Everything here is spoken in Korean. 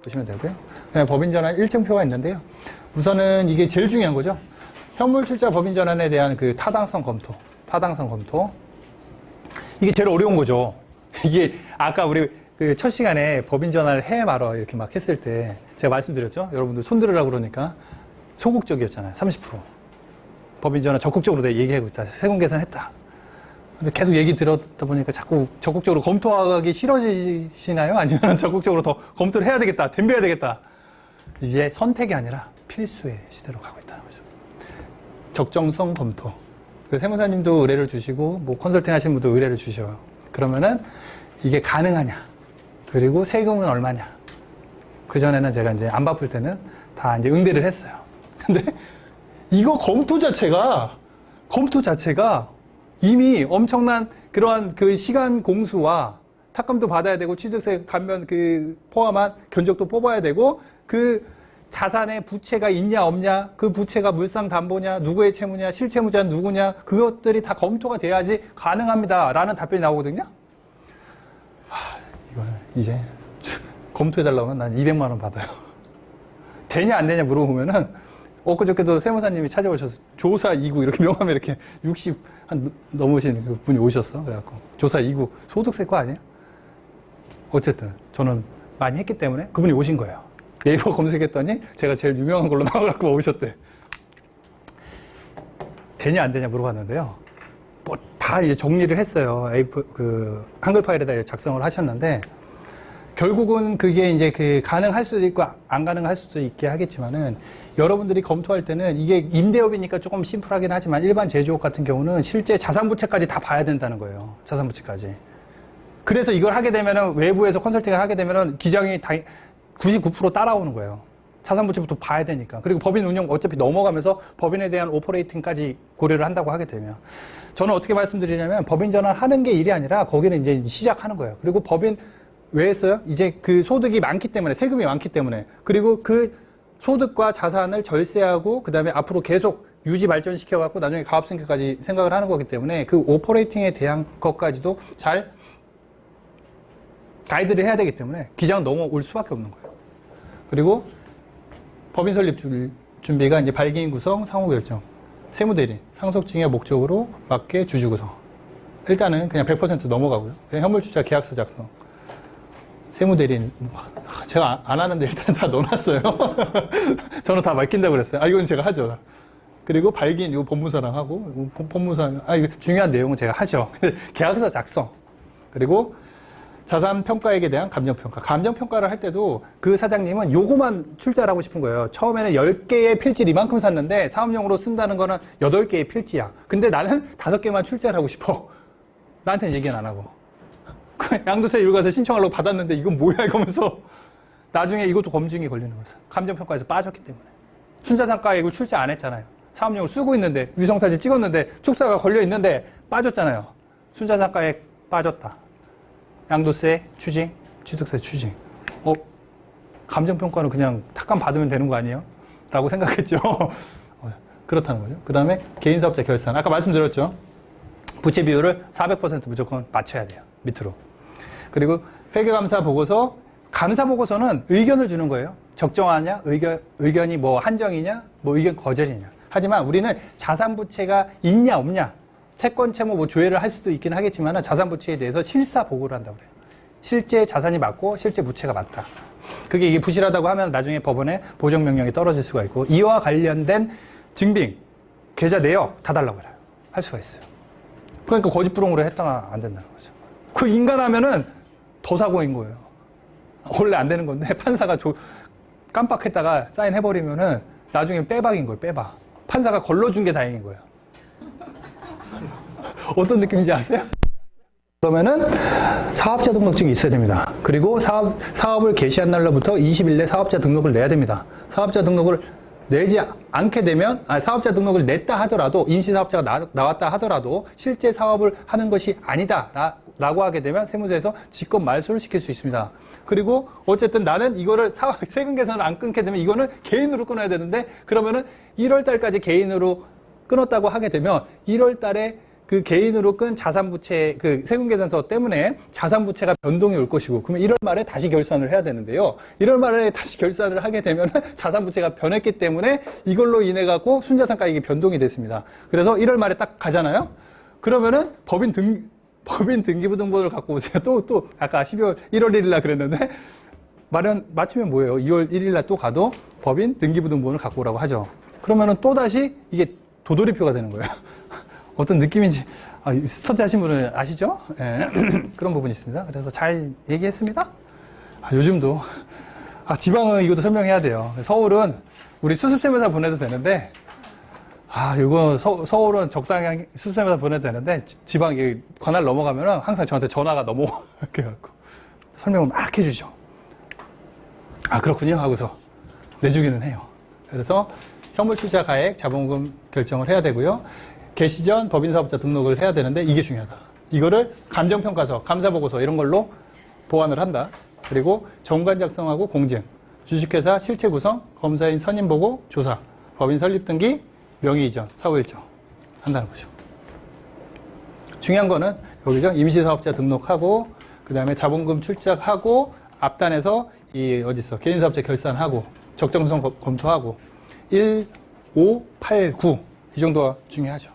보시면 되고요. 그냥 법인전환 1층표가 있는데요. 우선은 이게 제일 중요한 거죠. 현물출자 법인전환에 대한 그 타당성 검토. 이게 제일 어려운 거죠. 이게 아까 우리 그 첫 시간에 법인전환을 해 말어 이렇게 막 했을 때 제가 말씀드렸죠. 여러분들 손 들으라고 그러니까 소극적이었잖아요. 30%. 법인전환 적극적으로 내가 얘기하고 있다. 세금 계산했다. 근데 계속 얘기 들었다 보니까 자꾸 적극적으로 검토하기 싫어지시나요? 아니면 적극적으로 더 검토를 해야 되겠다. 덤벼야 되겠다. 이제 선택이 아니라 필수의 시대로 가고 있다는 거죠. 적정성 검토. 그 세무사님도 의뢰를 주시고, 뭐 컨설팅 하시는 분도 의뢰를 주셔요. 그러면은 이게 가능하냐? 그리고 세금은 얼마냐? 그전에는 제가 이제 안 바쁠 때는 다 이제 응대를 했어요. 근데 이거 검토 자체가 이미 엄청난 그러한 그 시간 공수와 탁감도 받아야 되고 취득세 감면 그 포함한 견적도 뽑아야 되고 그 자산에 부채가 있냐 없냐 그 부채가 물상담보냐 누구의 채무냐 실채무자는 누구냐 그것들이 다 검토가 돼야지 가능합니다 라는 답변이 나오거든요. 이거는 이제 검토해달라고 하면 난 200만 원 받아요. 되냐 안 되냐 물어보면은 엊그저께도 세무사님이 찾아오셔서 조사 2구 이렇게 명함에 이렇게 60 한 넘으신 그 분이 오셨어. 그래갖고 조사 2구 소득세 거 아니에요? 어쨌든 저는 많이 했기 때문에 그분이 오신 거예요. 네이버 검색했더니 제가 제일 유명한 걸로 나와갖고 오셨대. 되냐 안 되냐 물어봤는데요. 뭐 다 이제 정리를 했어요. 그 한글 파일에다 작성을 하셨는데 결국은 그게 이제 그 가능할 수도 있고 안 가능할 수도 있게 하겠지만은 여러분들이 검토할 때는 이게 임대업이니까 조금 심플하긴 하지만 일반 제조업 같은 경우는 실제 자산부채까지 다 봐야 된다는 거예요. 자산부채까지. 그래서 이걸 하게 되면은 외부에서 컨설팅을 하게 되면은 기장이 99% 따라오는 거예요. 자산부채부터 봐야 되니까. 그리고 법인 운영 어차피 넘어가면서 법인에 대한 오퍼레이팅까지 고려를 한다고 하게 되면. 저는 어떻게 말씀드리냐면 법인 전환하는 게 일이 아니라 거기는 이제 시작하는 거예요. 그리고 법인 왜 했어요? 이제 그 소득이 많기 때문에, 세금이 많기 때문에. 그리고 그 소득과 자산을 절세하고 그 다음에 앞으로 계속 유지 발전시켜갖고 나중에 가압승계까지 생각을 하는 거기 때문에 그 오퍼레이팅에 대한 것까지도 잘 가이드를 해야 되기 때문에 기장은 넘어올 수밖에 없는 거예요. 그리고 법인 설립 준비가 이제 발기인 구성, 상호 결정, 세무대리, 상속증의 목적으로 맞게 주주 구성. 일단은 그냥 100% 넘어가고요. 그냥 현물주차 계약서 작성. 세무대리인, 제가 안 하는데 일단 다 넣어놨어요. 저는 다 맡긴다고 그랬어요. 이건 제가 하죠. 그리고 발기인, 이거 법무사랑 하고, 법무사, 이거 중요한 내용은 제가 하죠. 계약서 작성. 그리고 자산평가액에 대한 감정평가. 감정평가를 할 때도 그 사장님은 요거만 출자를 하고 싶은 거예요. 처음에는 10개의 필지를 이만큼 샀는데 사업용으로 쓴다는 거는 8개의 필지야. 근데 나는 5개만 출자를 하고 싶어. 나한테는 얘기는 안 하고. 양도세 일 가서 신청하려고 받았는데 이건 뭐야 이러면서 나중에 이것도 검증이 걸리는 거죠. 감정평가에서 빠졌기 때문에. 순자산가액을 출자 안 했잖아요. 사업용으로 쓰고 있는데 위성사진 찍었는데 축사가 걸려 있는데 빠졌잖아요. 순자산가액 빠졌다. 양도세 추징, 취득세 추징. 감정평가는 그냥 탁감 받으면 되는 거 아니에요? 라고 생각했죠. 그렇다는 거죠. 그 다음에 개인사업자 결산. 아까 말씀드렸죠. 부채 비율을 400% 무조건 맞춰야 돼요. 밑으로. 그리고 회계감사 보고서, 감사 보고서는 의견을 주는 거예요. 적정하냐, 의견이 뭐 한정이냐, 뭐 의견 거절이냐. 하지만 우리는 자산부채가 있냐, 없냐. 채권, 채무 뭐 조회를 할 수도 있긴 하겠지만 자산부채에 대해서 실사 보고를 한다고 그래요. 실제 자산이 맞고 실제 부채가 맞다. 그게 이게 부실하다고 하면 나중에 법원에 보정명령이 떨어질 수가 있고 이와 관련된 증빙, 계좌 내역 다 달라고 그래요. 할 수가 있어요. 그러니까 거짓부렁으로 했다가 안 된다는 거죠. 그 인간하면은 더 사고인 거예요. 원래 안 되는 건데 판사가 깜빡했다가 사인해버리면은 나중에 빼박인 거예요. 빼박. 판사가 걸러준 게 다행인 거예요. 어떤 느낌인지 아세요? 그러면은 사업자 등록증이 있어야 됩니다. 그리고 사업을 개시한 날로부터 20일 내 사업자 등록을 내야 됩니다. 사업자 등록을 내지 않게 되면, 사업자 등록을 냈다 하더라도, 임시사업자가 나왔다 하더라도 실제 사업을 하는 것이 아니다 라고 하게 되면 세무서에서 직권 말소를 시킬 수 있습니다. 그리고 어쨌든 나는 이거를 세금 계산을 안 끊게 되면 이거는 개인으로 끊어야 되는데, 그러면은 1월 달까지 개인으로 끊었다고 하게 되면 1월 달에 그 개인으로 끈 자산부채, 그 세금계산서 때문에 자산부채가 변동이 올 것이고, 그러면 1월 말에 다시 결산을 해야 되는데요. 1월 말에 다시 결산을 하게 되면 자산부채가 변했기 때문에 이걸로 인해 갖고 순자산가액이 변동이 됐습니다. 그래서 1월 말에 딱 가잖아요. 그러면은 법인 등기부등본을 갖고 오세요. 또 아까 1월 1일날 그랬는데 맞추면 뭐예요? 2월 1일날 또 가도 법인 등기부등본을 갖고 오라고 하죠. 그러면은 또 다시 이게 도돌이표가 되는 거예요. 어떤 느낌인지 스터디 하신 분은 아시죠? 예. 그런 부분이 있습니다. 그래서 잘 얘기했습니다. 요즘도 지방은 이것도 설명해야 돼요. 서울은 우리 수습세무사 보내도 되는데 이거 서울은 적당히 수습세무사 보내도 되는데 지방 관할 넘어가면 항상 저한테 전화가 넘어와. 그래갖고 설명을 막 해주죠. 그렇군요 하고서 내주기는 해요. 그래서 현물투자 가액 자본금 결정을 해야 되고요. 개시 전 법인사업자 등록을 해야 되는데 이게 중요하다. 이거를 감정평가서, 감사보고서 이런 걸로 보완을 한다. 그리고 정관 작성하고 공증, 주식회사 실체 구성, 검사인 선임 보고, 조사, 법인 설립 등기, 명의 이전, 사후 일정 한다는 거죠. 중요한 거는 여기죠. 임시사업자 등록하고, 그 다음에 자본금 출자하고, 앞단에서 개인사업자 결산하고, 적정성 검토하고, 1, 5, 8, 9 이 정도가 중요하죠.